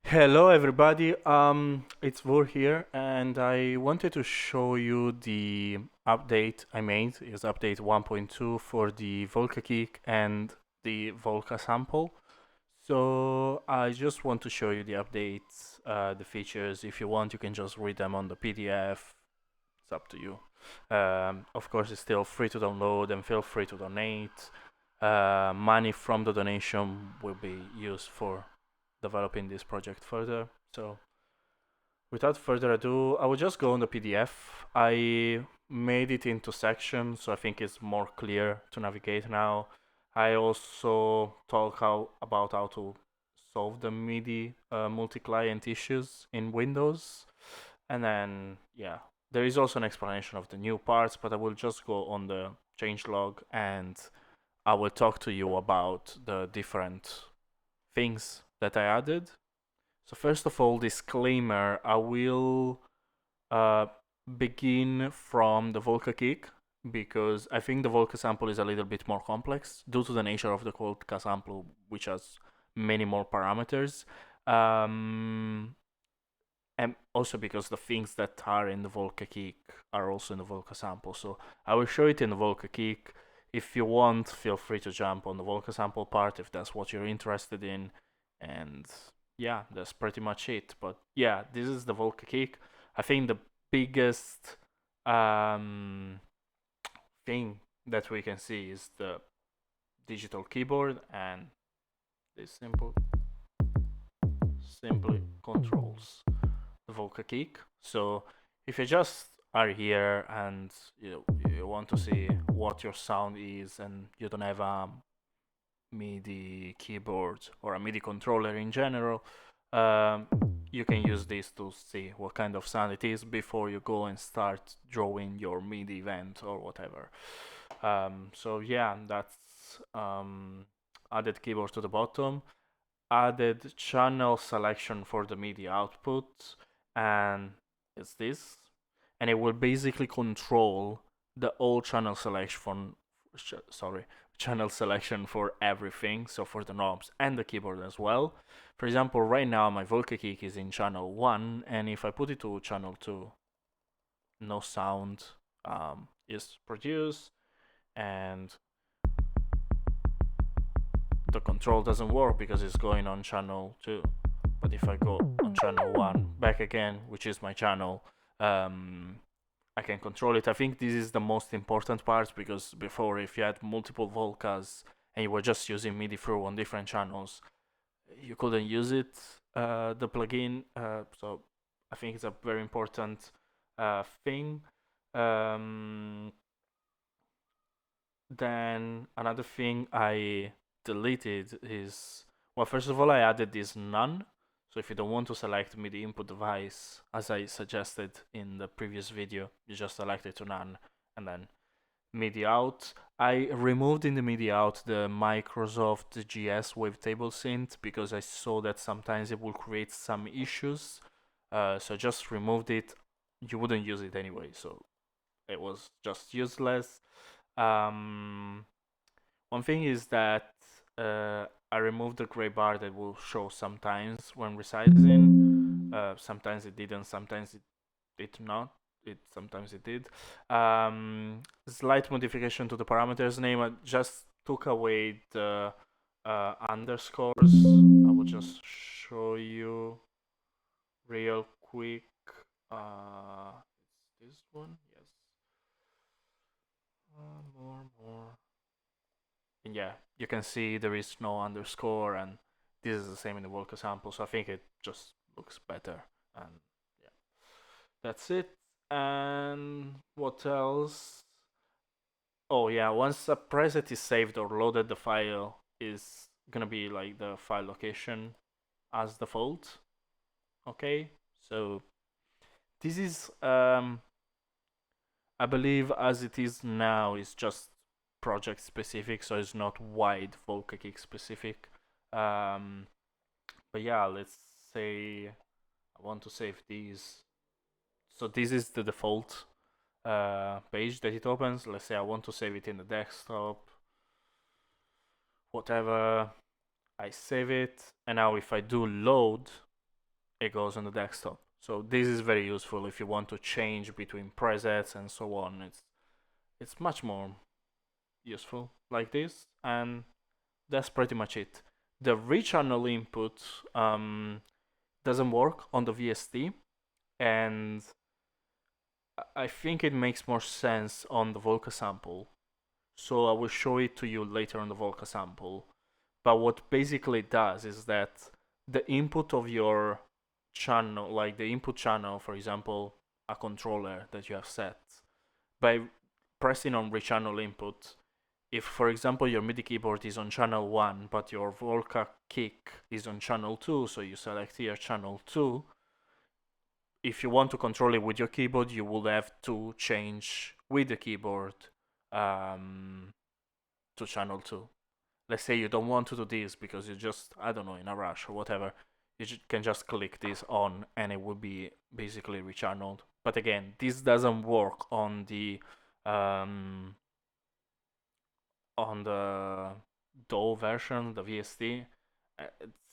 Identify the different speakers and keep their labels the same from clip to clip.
Speaker 1: Hello everybody, it's Vor here and I wanted to show you the update I made. It's update 1.2 for the Volca kick and the Volca sample. So I just want to show you the updates, the features. If you want, you can just read them on the PDF. It's up to you. Of course, it's still free to download and feel free to donate. Money from the donation will be used for developing this project further. So without further ado, I will just go on the PDF. I made it into sections, so I think it's more clear to navigate now. I also talk about how to solve the MIDI multi-client issues in Windows. And then, yeah, there is also an explanation of the new parts, but I will just go on the changelog and I will talk to you about the different things that I added. So first of all, disclaimer, I will uh, begin from the Volca kick because I think the Volca sample is a little bit more complex due to the nature of the Volca sample, which has many more parameters. Um, and also because the things that are in the Volca kick are also in the Volca sample. So I will show it in the Volca kick. If you want, feel free to jump on the Volca sample part if that's what you're interested in. And yeah, that's pretty much it. But yeah, this is the Volca kick. I think the biggest um, thing that we can see is the digital keyboard, and this simply controls the Volca kick. So if you just are here and you want to see what your sound is and you don't have a MIDI keyboard or a MIDI controller in general, um, you can use this to see what kind of sound it is before you go and start drawing your MIDI event or whatever. So yeah, that's added keyboard to the bottom, added channel selection for the MIDI output, and it's this, and it will basically control the all channel selection from sorry channel selection for everything, so for the knobs and the keyboard as well. For example, right now my Volca kick is in channel 1, and if I put it to channel 2, no sound is produced, and the control doesn't work because it's going on channel 2. But if I go on channel 1 back again, which is my channel, I can control it. I think this is the most important part because before, if you had multiple Volcas and you were just using MIDI through on different channels, you couldn't use it, the plugin. So I think it's a very important thing. Um, then another thing I deleted is, well, first of all, I added this none. So if you don't want to select MIDI input device, as I suggested in the previous video, you just select it to none and then MIDI out. I removed in the MIDI out the Microsoft GS Wavetable Synth because I saw that sometimes it will create some issues. So I just removed it. You wouldn't use it anyway, so it was just useless. Um, One thing is that I removed the gray bar that will show sometimes when resizing. Sometimes it didn't, sometimes it did not. Sometimes it did. Slight modification to the parameters name. I just took away the underscores. I will just show you real quick. It's this one, yes. More. And yeah, you can see there is no underscore, and this is the same in the Volca sample, so I think it just looks better. And yeah, that's it. And what else? Oh yeah, once a preset is saved or loaded, the file is gonna be like the file location as default. Okay, so this is I believe as it is now is just project specific, so it's not wide Volca kick specific. Um, but yeah, let's say I want to save these. So this is the default page that it opens. Let's say I want to save it in the desktop, whatever. I save it, and now if I do load, it goes on the desktop. So this is very useful if you want to change between presets and so on. It's much more useful like this, and that's pretty much it. The rechannel input doesn't work on the VST, and I think it makes more sense on the Volca sample. So I will show it to you later on the Volca sample. But what basically it does is that the input of your channel, like the input channel, for example, a controller that you have set, by pressing on rechannel input, if for example your MIDI keyboard is on channel 1 but your Volca kick is on channel 2, so you select here channel 2, if you want to control it with your keyboard, you will have to change with the keyboard to channel 2. Let's say you don't want to do this because you're just, I don't know, in a rush or whatever, you can just click this on and it will be basically rechanneled. But again, this doesn't work um, on the DAW version, the VST,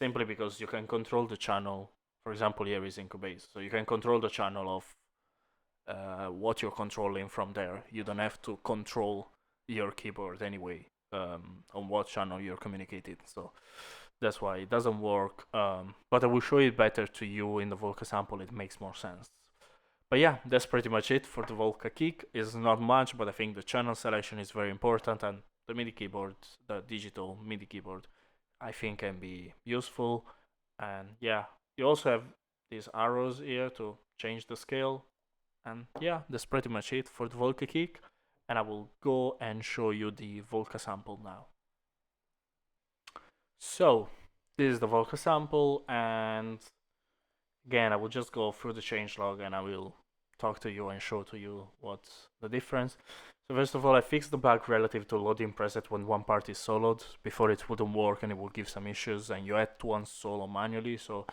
Speaker 1: simply because you can control the channel. For example, here is in Cubase, so you can control the channel of what you're controlling from there. You don't have to control your keyboard anyway on what channel you're communicating. So that's why it doesn't work. But I will show it better to you in the Volca sample. It makes more sense. But yeah, that's pretty much it for the Volca kick. It's not much, but I think the channel selection is very important, and the MIDI keyboard, the digital MIDI keyboard, I think can be useful. And yeah, you also have these arrows here to change the scale. And yeah, that's pretty much it for the Volca kick. And I will go and show you the Volca sample now. So this is the Volca sample, and again, I will just go through the changelog and I will talk to you and show to you what's the difference. So first of all, I fixed the bug relative to loading preset when one part is soloed. Before it wouldn't work and it would give some issues, and you had to unsolo manually. So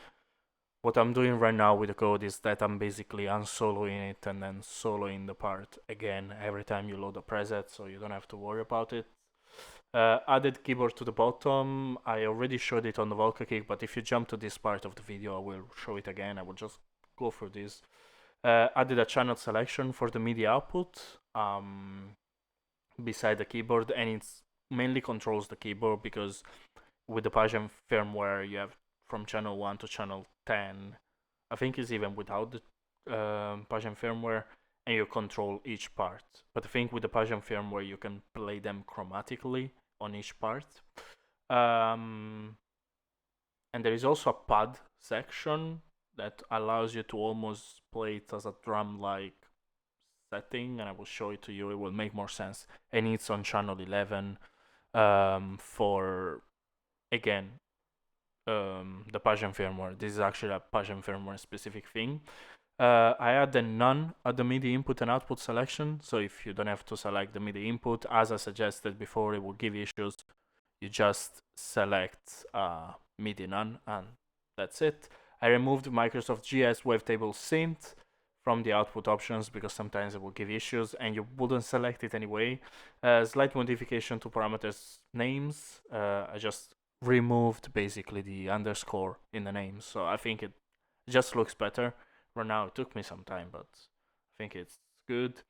Speaker 1: what I'm doing right now with the code is that I'm basically unsoloing it and then soloing the part again every time you load a preset, so you don't have to worry about it. Added keyboard to the bottom. I already showed it on the Volca kick, but if you jump to this part of the video, I will show it again. I will just go through this. Added a channel selection for the MIDI output beside the keyboard, and it mainly controls the keyboard because with the Pageant firmware, you have from channel 1 to channel 10. I think it's even without the Pageant firmware, and you control each part. But I think with the Pageant firmware, you can play them chromatically on each part. And there is also a pad section that allows you to almost play it as a drum-like setting, and I will show it to you. It will make more sense. And it's on channel 11 for, again, the Pageant firmware. This is actually a Pageant firmware specific thing. I add the none at the MIDI input and output selection. So if you don't have to select the MIDI input, as I suggested before, it will give issues. You just select MIDI none, and that's it. I removed Microsoft GS Wavetable Synth from the output options because sometimes it will give issues and you wouldn't select it anyway. Slight modification to parameters names. I just removed basically the underscore in the name, so I think it just looks better. Right now, it took me some time, but I think it's good.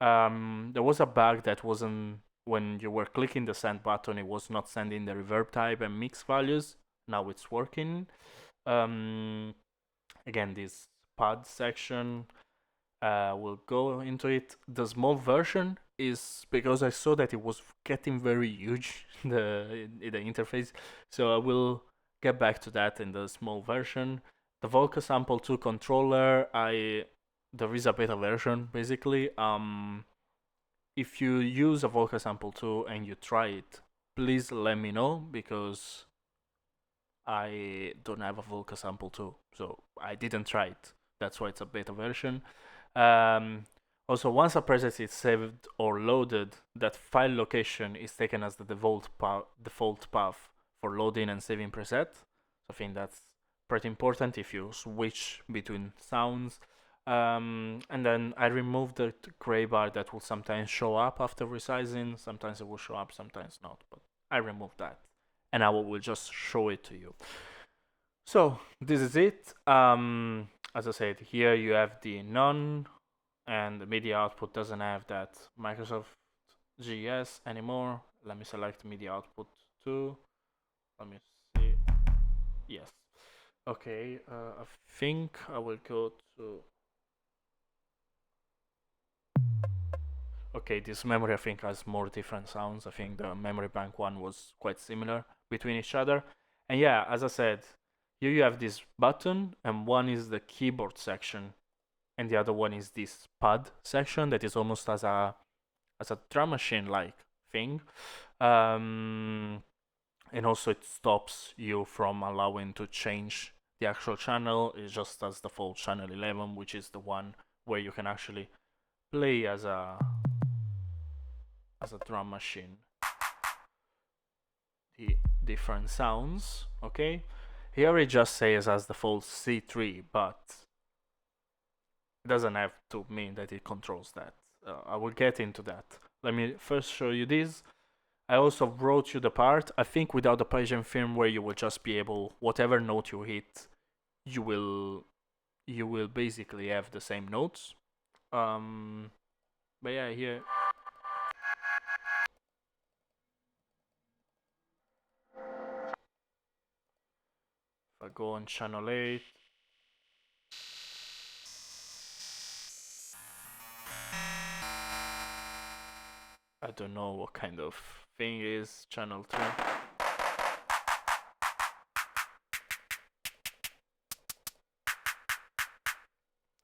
Speaker 1: There was a bug that wasn't, when you were clicking the send button, it was not sending the reverb type and mix values. Now it's working. Again, this pad section, we'll go into it. The small version is because I saw that it was getting very huge, the interface, so I will get back to that in the small version. The Volca Sample 2 controller, there is a beta version basically. If you use a Volca Sample 2 and you try it, please let me know because I don't have a Volca Sample 2, so I didn't try it. That's why it's a beta version. Also, once a preset is saved or loaded, that file location is taken as the default path for loading and saving preset. So I think that's pretty important if you switch between sounds. And then I removed the gray bar that will sometimes show up after resizing. Sometimes it will show up, sometimes not. But I removed that, and I will just show it to you. So this is it. As I said, here you have the none, and the media output doesn't have that Microsoft GS anymore. Let me select media output 2. Let me see. Yes. Okay, I think I will go to. Okay, this memory I think has more different sounds. I think the memory bank one was quite similar between each other. And yeah, as I said, here you have this button, and one is the keyboard section, and the other one is this pad section that is almost as a drum machine like thing. Um, and also it stops you from allowing to change the actual channel. It just does the full channel 11, which is the one where you can actually play as a drum machine the different sounds. Okay, here it just says as the full C3, but it doesn't have to mean that it controls that. I will get into that. Let me first show you this. I also wrote you the part. I think without the Python firmware, you will just be able, whatever note you hit, you will basically have the same notes. But yeah, here if I go on channel 8, I don't know what kind of thing is channel 3.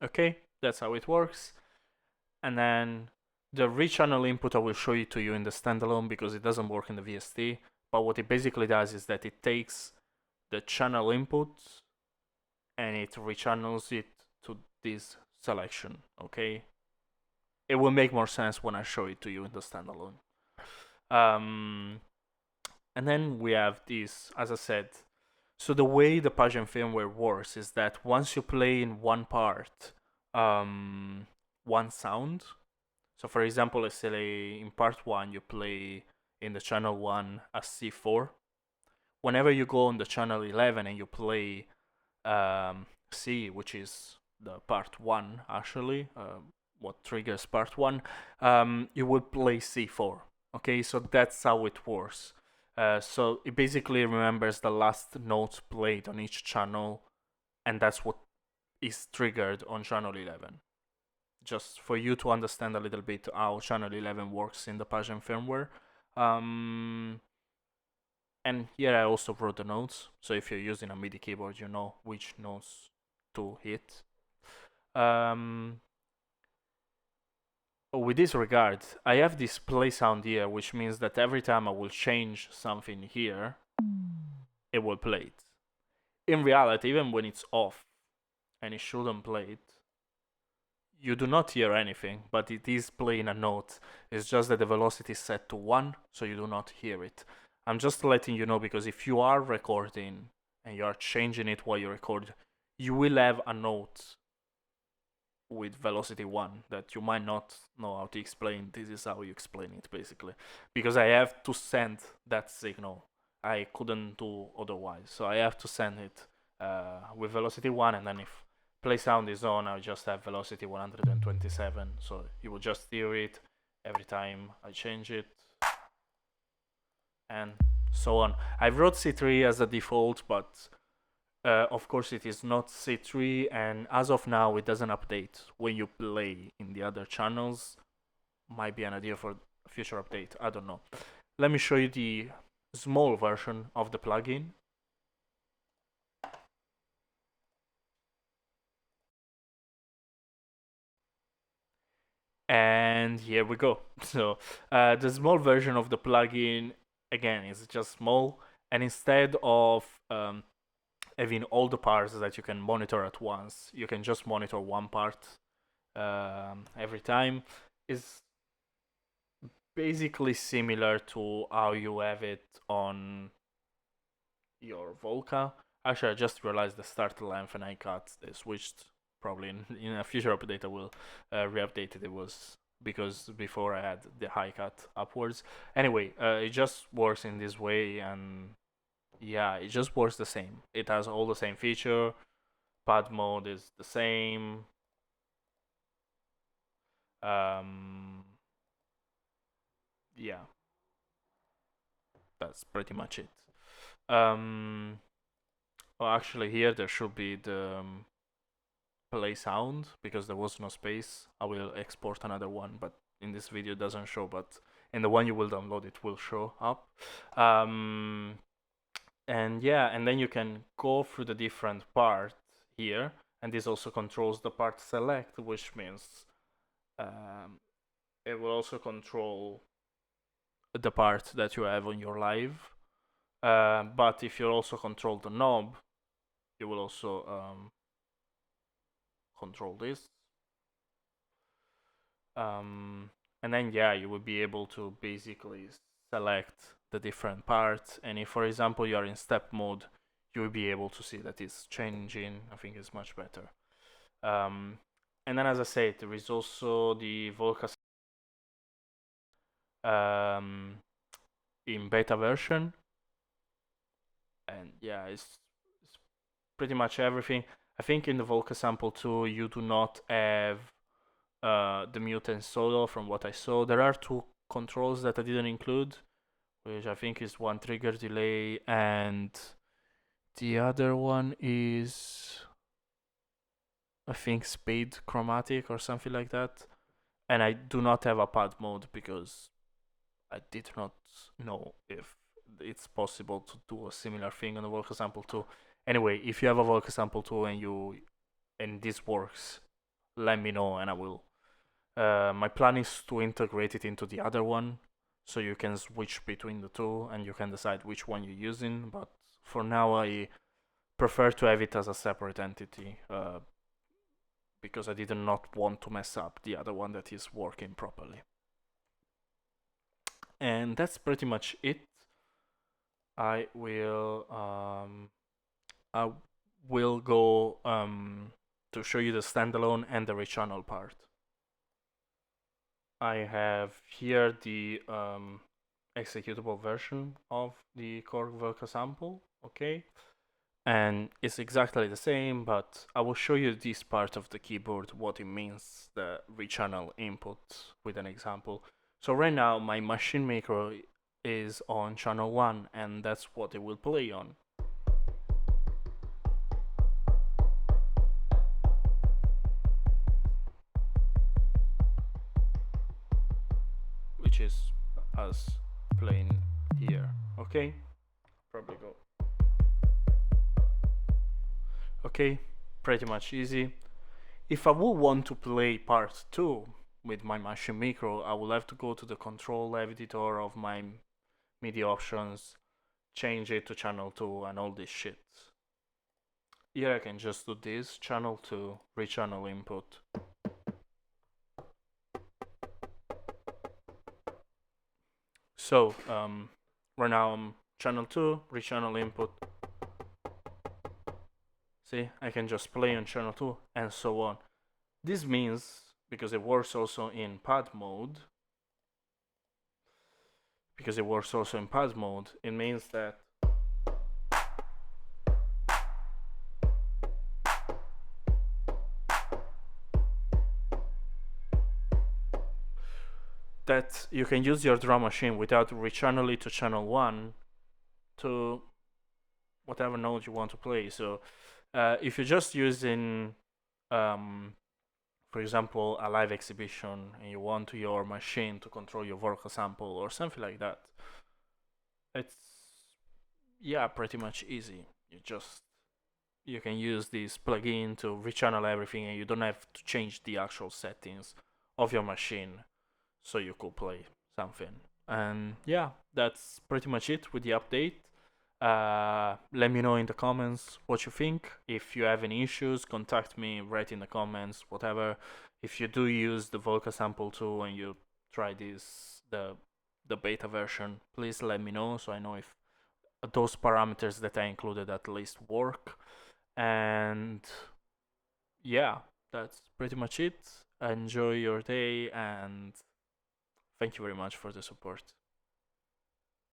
Speaker 1: Okay, that's how it works. And then the rechannel input I will show it to you in the standalone because it doesn't work in the VST. But what it basically does is that it takes the channel input and it rechannels it to this selection. Okay, it will make more sense when I show it to you in the standalone. And then we have this, as I said. So the way the Python firmware works is that once you play in one part, one sound. So for example, let's say in part 1 you play in the channel 1 a C4. Whenever you go on the channel 11 and you play C, which is the part 1 actually, what triggers part 1, you will play C4. Okay, so that's how it works. So it basically remembers the last notes played on each channel, and that's what is triggered on channel 11. Just for you to understand a little bit how channel 11 works in the Python firmware. And here I also wrote the notes, so if you're using a MIDI keyboard, you know which notes to hit. With this regard, I have this play sound here, which means that every time I will change something here, it will play it. In reality, even when it's off and it shouldn't play it, you do not hear anything, but it is playing a note. It's just that the velocity is set to 1, so you do not hear it. I'm just letting you know because if you are recording and you are changing it while you record, you will have a note with velocity 1 that you might not know how to explain. This is how you explain it basically, because I have to send that signal. I couldn't do otherwise, so I have to send it with velocity 1, and then if play sound is on, I just have velocity 127, so you will just hear it every time I change it, and so on. I wrote C3 as a default, but of course it is not C3, and as of now it doesn't update when you play in the other channels. Might be an idea for a future update, I don't know. Let me show you the small version of the plugin. And here we go. So the small version of the plugin, again, is just small, and instead of having all the parts that you can monitor at once, you can just monitor one part every time. Is basically similar to how you have it on your Volca. Actually, I just realized the start length and I cut. They switched. Probably in a future update I will re-update it. It was because before I had the high cut upwards. Anyway, it just works in this way, and yeah, it just works the same. It has all the same feature. Pad mode is the same. Um, yeah, that's pretty much it. Um, well, actually, here there should be the play sound because there was no space. I will export another one, but in this video it doesn't show. But in the one you will download, it will show up. And yeah, and then you can go through the different parts here, and this also controls the part select, which means um, it will also control the part that you have on your live. But if you also control the knob, you will also control this. And then yeah, you will be able to basically select the different parts. And if, for example, you are in step mode, you will be able to see that it's changing. I think it's much better. And then, as I said, there is also the Volca in beta version, and yeah, it's pretty much everything. I think in the Volca sample 2 you do not have the mutant solo. From what I saw, there are two controls that I didn't include, which I think is one trigger delay and the other one is, I think, speed chromatic or something like that. And I do not have a pad mode because I did not know if it's possible to do a similar thing on the Volca sample 2. Anyway, if you have a Volca sample 2 and this works, let me know and I will. My plan is to integrate it into the other one, so you can switch between the two and you can decide which one you're using. But for now, I prefer to have it as a separate entity because I did not want to mess up the other one that is working properly. And that's pretty much it. I will I will go to show you the standalone and the rechannel part. I have here the executable version of the core Volca sample, okay? And it's exactly the same, but I will show you this part of the keyboard, what it means, the rechannel input with an example. So right now my machine macro is on channel 1 and that's what it will play on. Which is us playing here, okay? Probably go. Okay, pretty much easy. If I would want to play part 2 with my machine macro, I will have to go to the control editor of my MIDI options, change it to channel 2 and all this shit. Here I can just do this, channel 2, rechannel input. So, right now I'm channel 2, rechannel input. See, I can just play on channel 2 and so on. This means, because it works also in pad mode, it means that you can use your drum machine without rechannel it to channel 1 to whatever node you want to play. So if you're just using for example a live exhibition and you want your machine to control your vocal sample or something like that, it's pretty much easy. You can use this plugin to rechannel everything and you don't have to change the actual settings of your machine so you could play something. And yeah, that's pretty much it with the update. Let me know in the comments what you think. If you have any issues, contact me, write in the comments, whatever. If you do use the Volca sample tool and you try the beta version, please let me know so I know if those parameters that I included at least work. And yeah, that's pretty much it. Enjoy your day and thank you very much for the support.